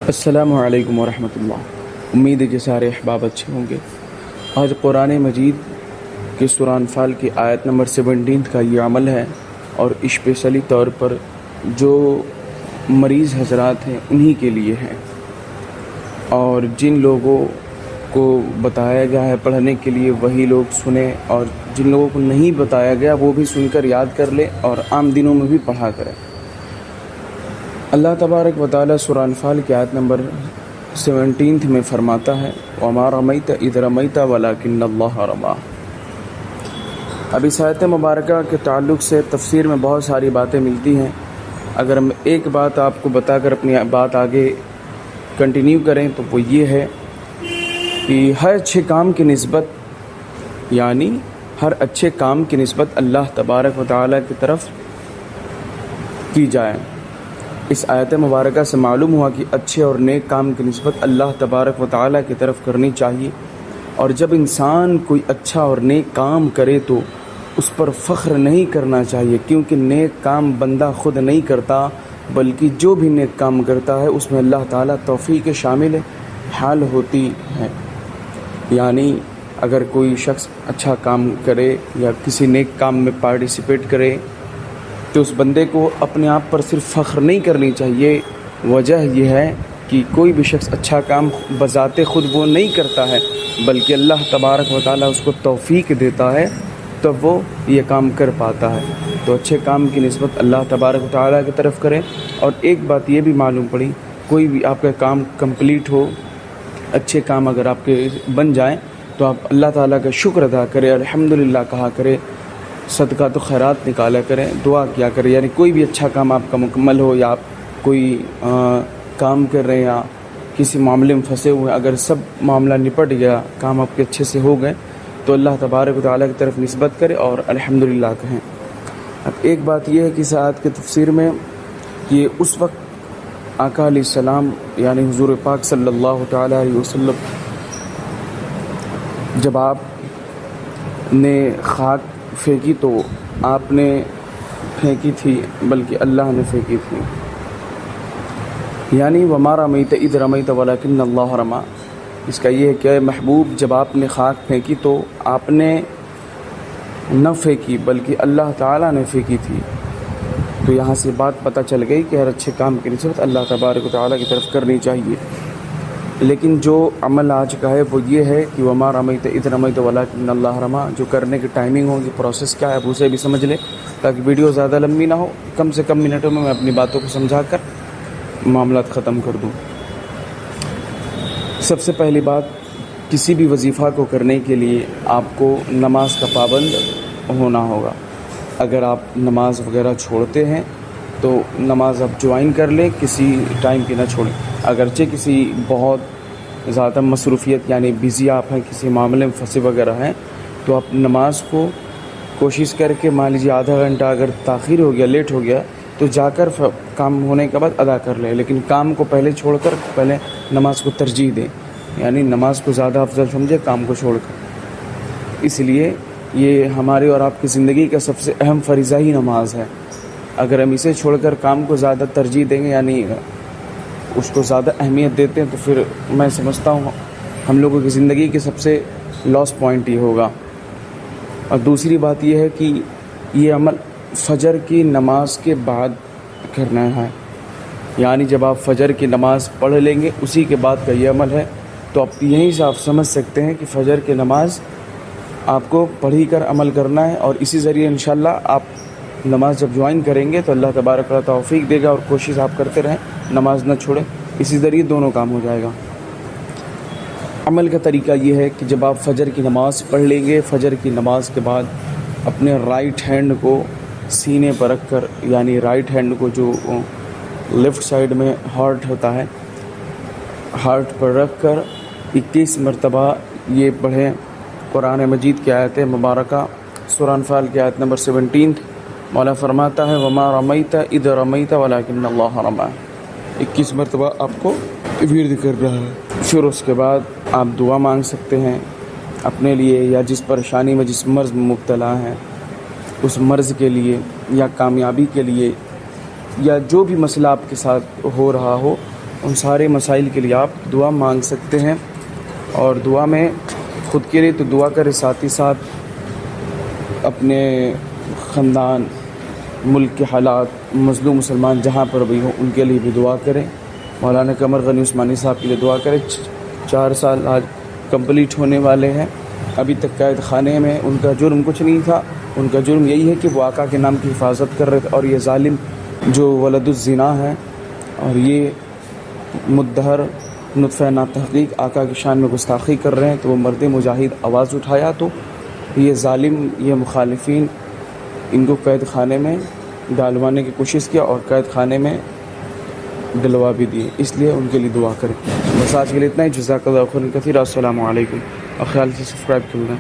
السلام علیکم ورحمۃ اللہ۔ امید ہے کہ سارے احباب اچھے ہوں گے۔ آج قرآن مجید کے سورہ انفال کی آیت نمبر 17 کا یہ عمل ہے، اور اسپیشلی طور پر جو مریض حضرات ہیں انہی کے لیے ہے، اور جن لوگوں کو بتایا گیا ہے پڑھنے کے لیے وہی لوگ سنیں، اور جن لوگوں کو نہیں بتایا گیا وہ بھی سن کر یاد کر لیں اور عام دنوں میں بھی پڑھا کریں۔ اللہ تبارک و تعالیٰ سورہ انفال کی آیت نمبر 17 میں فرماتا ہے وَمَا رَمَيْتَ إِذْ رَمَيْتَ وَلَكِنَّ اللَّهَ رَمَىٰ۔ اب اس آیت مبارکہ کے تعلق سے تفسیر میں بہت ساری باتیں ملتی ہیں۔ اگر ہم ایک بات آپ کو بتا کر اپنی بات آگے کنٹینیو کریں تو وہ یہ ہے کہ ہر اچھے کام کی نسبت، یعنی ہر اچھے کام کی نسبت اللہ تبارک و تعالیٰ کی طرف کی جائے۔ اس آیت مبارکہ سے معلوم ہوا کہ اچھے اور نیک کام کی نسبت اللہ تبارک و تعالیٰ کی طرف کرنی چاہیے، اور جب انسان کوئی اچھا اور نیک کام کرے تو اس پر فخر نہیں کرنا چاہیے، کیونکہ نیک کام بندہ خود نہیں کرتا، بلکہ جو بھی نیک کام کرتا ہے اس میں اللہ تعالیٰ توفیق شامل حال ہوتی ہے۔ یعنی اگر کوئی شخص اچھا کام کرے یا کسی نیک کام میں پارٹیسپیٹ کرے تو اس بندے کو اپنے آپ پر صرف فخر نہیں کرنی چاہیے۔ وجہ یہ ہے کہ کوئی بھی شخص اچھا کام بذات خود وہ نہیں کرتا ہے، بلکہ اللہ تبارک و تعالیٰ اس کو توفیق دیتا ہے تب وہ یہ کام کر پاتا ہے۔ تو اچھے کام کی نسبت اللہ تبارک و تعالیٰ کی طرف کریں۔ اور ایک بات یہ بھی معلوم پڑی، کوئی بھی آپ کا کام کمپلیٹ ہو، اچھے کام اگر آپ کے بن جائیں تو آپ اللہ تعالیٰ کا شکر ادا کریں، الحمدللہ کہا کریں، صدقہ تو خیرات نکالا کریں، دعا کیا کریں۔ یعنی کوئی بھی اچھا کام آپ کا مکمل ہو، یا آپ کوئی کام کر رہے ہیں یا کسی معاملے میں پھنسے ہوئے، اگر سب معاملہ نپٹ گیا، کام آپ کے اچھے سے ہو گئے تو اللہ تبارک و تعالیٰ کی طرف نسبت کریں اور الحمدللہ کہیں۔ اب ایک بات یہ ہے کہ اس آیت کی تفسیر میں کہ اس وقت آقا علیہ السلام یعنی حضور پاک صلی اللہ تعالیٰ علیہ وسلم جب آپ نے خاک پھینکی تو آپ نے پھینکی تھی بلکہ اللہ نے پھینکی تھی، یعنی وَمَا رَمَيْتَ إِذْ رَمَيْتَ وَلَكِنَّ اللَّهَ رَمَىٰ۔ اس کا یہ ہے کہ محبوب جب آپ نے خاک پھینکی تو آپ نے نہ پھینکی بلکہ اللہ تعالیٰ نے پھینکی تھی۔ تو یہاں سے بات پتہ چل گئی کہ ہر اچھے کام کی نسبت اللہ تبارک و تعالیٰ کی طرف کرنی چاہیے۔ لیکن جو عمل آج کا ہے وہ یہ ہے کہ وَمَا رَمَيْتَ إِذْ رَمَيْتَ وَلَكِنَّ اللَّهَ رَمَىٰ، جو کرنے کی ٹائمنگ ہوگی، پروسیس کیا ہے، اب اسے بھی سمجھ لیں تاکہ ویڈیو زیادہ لمبی نہ ہو، کم سے کم منٹوں میں اپنی باتوں کو سمجھا کر معاملات ختم کر دوں۔ سب سے پہلی بات، کسی بھی وظیفہ کو کرنے کے لیے آپ کو نماز کا پابند ہونا ہوگا۔ اگر آپ نماز وغیرہ چھوڑتے ہیں تو نماز آپ جوائن کر لیں، کسی ٹائم کی نہ چھوڑیں۔ اگرچہ کسی بہت زیادہ مصروفیت یعنی بزی آپ ہیں، کسی معاملے میں پھنسے وغیرہ ہیں، تو آپ نماز کو کوشش کر کے مان لیجیے آدھا گھنٹہ اگر تاخیر ہو گیا، لیٹ ہو گیا تو جا کر کام ہونے کے بعد ادا کر لیں، لیکن کام کو پہلے چھوڑ کر پہلے نماز کو ترجیح دیں، یعنی نماز کو زیادہ افضل سمجھے کام کو چھوڑ کر۔ اس لیے یہ ہماری اور آپ کی زندگی کا سب سے اہم فریضہ ہی نماز ہے۔ اگر ہم اسے چھوڑ کر کام کو زیادہ ترجیح دیں گے، یعنی اس کو زیادہ اہمیت دیتے ہیں، تو پھر میں سمجھتا ہوں ہم لوگوں کی زندگی کے سب سے لاس پوائنٹ یہ ہوگا۔ اور دوسری بات یہ ہے کہ یہ عمل فجر کی نماز کے بعد کرنا ہے، یعنی جب آپ فجر کی نماز پڑھ لیں گے اسی کے بعد کا یہ عمل ہے۔ تو آپ یہیں سے آپ سمجھ سکتے ہیں کہ فجر کی نماز آپ کو پڑھی کر عمل کرنا ہے، اور اسی ذریعے انشاءاللہ آپ نماز جب جوائن کریں گے تو اللہ تبارک و تعالیٰ توفیق دے گا، اور کوشش آپ کرتے رہیں نماز نہ چھوڑیں، اسی ذریعے دونوں کام ہو جائے گا۔ عمل کا طریقہ یہ ہے کہ جب آپ فجر کی نماز پڑھ لیں گے، فجر کی نماز کے بعد اپنے رائٹ ہینڈ کو سینے پر رکھ کر، یعنی رائٹ ہینڈ کو جو لیفٹ سائیڈ میں ہارٹ ہوتا ہے، ہارٹ پر رکھ کر 21 مرتبہ یہ پڑھیں قرآن مجید کی آیت مبارکہ سورہ انفال کی آیت نمبر 17۔ مولا فرماتا ہے وَمَا رَمَيْتَ إِذْ رَمَيْتَ وَلَكِنَّ اللَّهَ رَمَىٰ۔ 21 مرتبہ آپ کو ورد کر رہا ہے۔ پھر اس کے بعد آپ دعا مانگ سکتے ہیں اپنے لیے، یا جس پریشانی میں جس مرض میں مبتلا ہیں اس مرض کے لیے، یا کامیابی کے لیے، یا جو بھی مسئلہ آپ کے ساتھ ہو رہا ہو ان سارے مسائل کے لیے آپ دعا مانگ سکتے ہیں، اور دعا میں خود کے لیے تو دعا کرے، ساتھ ہی ساتھ اپنے خاندان، ملک کے حالات، مظلوم مسلمان جہاں پر بھی ہوں ان کے لیے بھی دعا کریں۔ مولانا قمر غنی عثمانی صاحب کے لیے دعا کریں۔ 4 سال آج کمپلیٹ ہونے والے ہیں، ابھی تک قید خانے میں۔ ان کا جرم کچھ نہیں تھا، ان کا جرم یہی ہے کہ وہ آقا کے نام کی حفاظت کر رہے تھے، اور یہ ظالم جو ولد الزنا ہے اور یہ مدہر نطفہ ناتحقیق آقا کی شان میں گستاخی کر رہے ہیں، تو وہ مرد مجاہد آواز اٹھایا تو یہ ظالم، یہ مخالفین، ان کو قید خانے میں ڈالوانے کی کوشش کیا اور قید خانے میں ڈلوا بھی دیے، اس لیے ان کے لیے دعا کریں۔ بس آج کے لیے اتنا ہی۔ جزاک اللہ خیرا کثیرا۔ السلام علیکم، اور خیال سے سبسکرائب کر لیں۔